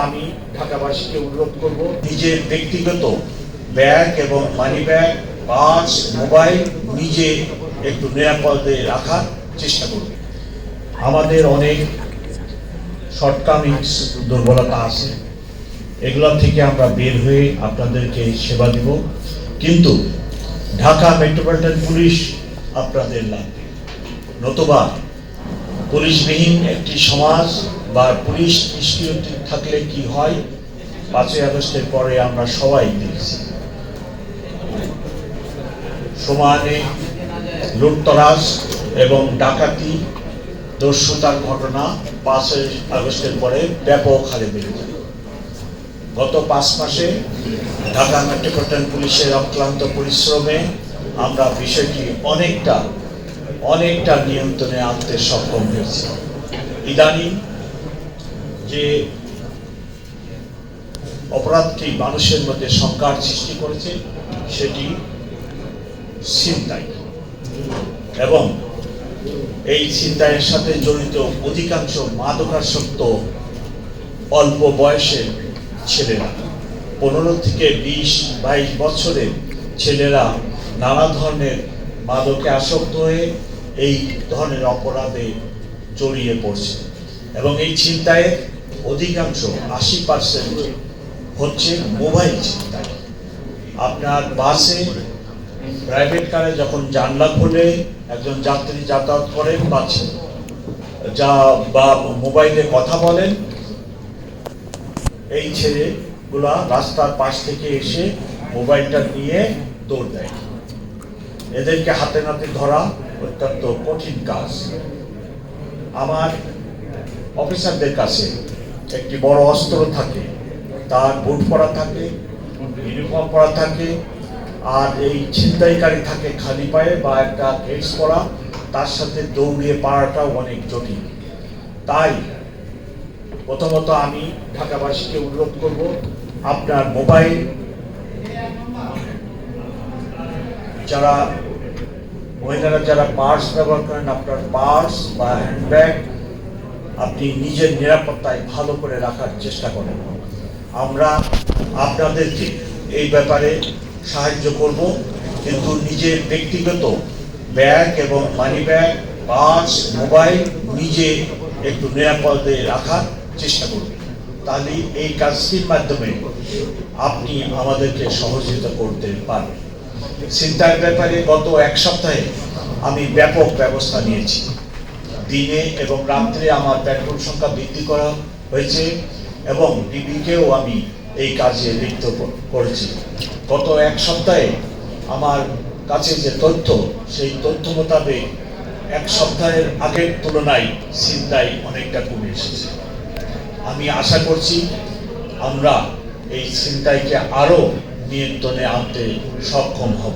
আমি ঢাকাবাসীকে অনুরোধ করব, নিজের ব্যক্তিগত ব্যাগ এবং মানি ব্যাগ, পার্স, মোবাইল নিজে একটু নিরাপদে রাখার চেষ্টা করব। আমাদের অনেক শর্টকামিংস, দুর্বলতা আছে, এগুলো থেকে আমরা বের হয়ে আপনাদেরকে সেবা দিব। কিন্তু ঢাকা মেট্রোপলিটন পুলিশ আপনাদের লাগবে, নতুবা পুলিশবিহীন একটি সমাজ বা পুলিশ নিষ্ক্রিয় থাকলে কি হয় 5ই আগস্টের পরে আমরা সবাই দেখছি। সমানে লুটতরাজ এবং ডাকাতি, দস্যুতার ঘটনা 5ই আগস্টের পরে ব্যাপক হারে বেড়ে যায়। গত 5 মাসে ঢাকা মেট্রোপলিটন পুলিশের অক্লান্ত পরিশ্রমে আমরা বিষয়টি অনেকটা নিয়ন্ত্রণে আনতে সক্ষম হয়েছি। ইদানিং যে অপরাধটি মানুষের মধ্যে শঙ্কার সৃষ্টি করেছে সেটি ছিনতাই, এবং এই ছিনতাইয়ের সাথে জড়িত অধিকাংশ মাদকাসক্ত অল্প বয়সের ছেলেরা, 15 থেকে 20-22 বছরের ছেলেরা নানা ধরনের মাদকে আসক্ত হয়ে এই ধরনের অপরাধে জড়িয়ে পড়ছে। এবং এই ছিনতাইয়ের অধিকাংশ 80% হচ্ছে মোবাইল ছিনতাই। আপনার বাসে, প্রাইভেট কারে যখন জানলা খুলে একজন যাত্রী যাতায়াত করেন বা মোবাইলে কথা বলেন, এই ছেলেগুলা রাস্তার পাশ থেকে এসে মোবাইলটা নিয়ে দৌড় দেয়। এদেরকে হাতে নাতে ধরা অত্যন্ত কঠিন কাজ। আমার অফিসারদের কাছে একটি বড় অস্ত্র থাকে, তার বুট পরা থাকে, ইউনিফর্ম পরা থাকে, আর এই ছিনতাইকারী থাকে খালি পায়ে বা একটা গেটস পরা, তার সাথে দৌড়িয়ে পাড়াটাও অনেক জটিল। তাই প্রথমত আমি ঢাকাবাসীকে অনুরোধ করব, আপনার মোবাইল, যারা মহিলারা যারা পার্স ব্যবহার করেন, আপনার পার্স বা হ্যান্ডব্যাগ আপনি নিজের নিরাপত্তায় ভালো করে রাখার চেষ্টা করেন। আমরা আপনাদেরকে এই ব্যাপারে সাহায্য করব, কিন্তু নিজের ব্যক্তিগত ব্যাগ এবং মানি ব্যাগ, পার্স, মোবাইল নিজে একটু নিরাপদে রাখার চেষ্টা করবেন। তাহলে এই কাজটির মাধ্যমে আপনি আমাদেরকে সহযোগিতা করতে পারবেন। ছিনতাইয়ের ব্যাপারে গত 1 সপ্তাহে আমি ব্যাপক ব্যবস্থা নিয়েছি। দিনে এবং রাত্রে আমার পেট্রোল সংখ্যা বৃদ্ধি করা হয়েছে এবং ডিবিকেও আমি এই কাজে লিপ্ত করেছি। গত 1 সপ্তাহে আমার কাছে যে তথ্য, সেই তথ্য মোতাবেক 1 সপ্তাহের আগের তুলনায় ছিনতাই অনেকটা কমে এসেছে। আমি আশা করছি আমরা এই ছিনতাইকে আরো নিয়ন্ত্রণে আনতে সক্ষম হব।